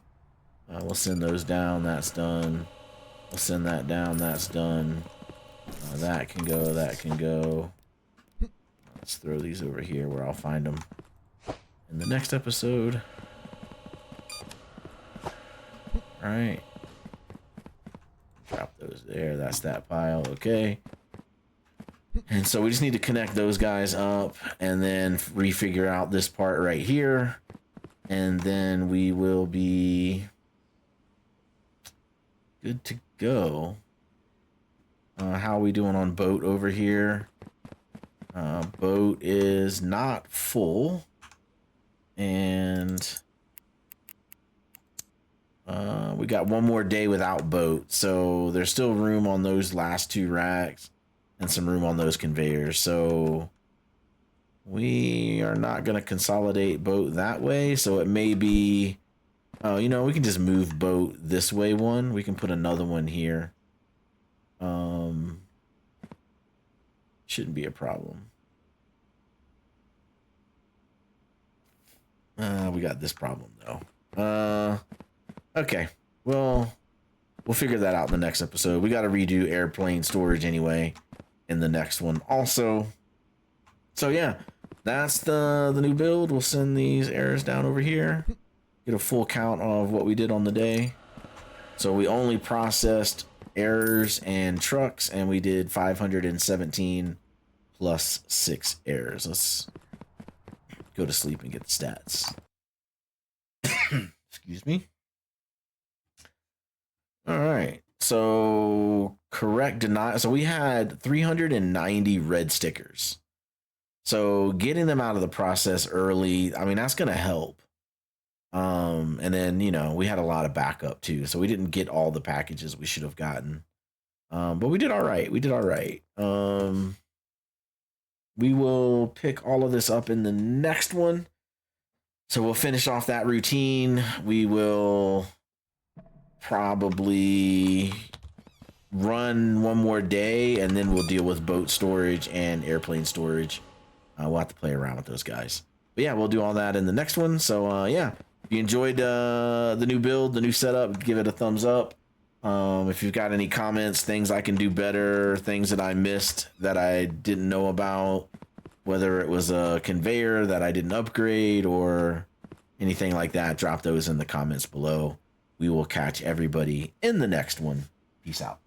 Speaker 1: We'll send those down. That's done. We'll send that down. That's done. That can go. That can go. Let's throw these over here where I'll find them in the next episode. All right. Drop those there. That's that pile. Okay. And so we just need to connect those guys up and then refigure out this part right here. And then we will be good to go. How are we doing on boat over here? Boat is not full. And we got 1 more day without boat. So there's still room on those last 2 racks. And some room on those conveyors. So we are not going to consolidate boat that way. So it may be, oh, you know, we can just move boat this way one. We can put another one here. Shouldn't be a problem. We got this problem though. Okay. Well, we'll figure that out in the next episode. We got to redo airplane storage anyway in the next one also. So yeah, that's the new build. We'll send these errors down over here. Get a full count of what we did on the day. So we only processed errors and trucks, and we did 517 plus 6 errors. Let's go to sleep and get the stats. Excuse me. All right. So correct deny. So we had 390 red stickers. So getting them out of the process early, I mean, that's going to help. And then, you know, we had a lot of backup too. So we didn't get all the packages we should have gotten. But we did all right. We did all right. We will pick all of this up in the next one. So we'll finish off that routine. We will probably run one more day, and then we'll deal with boat storage and airplane storage. We'll have to play around with those guys. But yeah, we'll do all that in the next one. So yeah, if you enjoyed the new build, the new setup, give it a thumbs up. If you've got any comments, things I can do better, things that I missed that I didn't know about, whether it was a conveyor that I didn't upgrade or anything like that, drop those in the comments below. We will catch everybody in the next one. Peace out.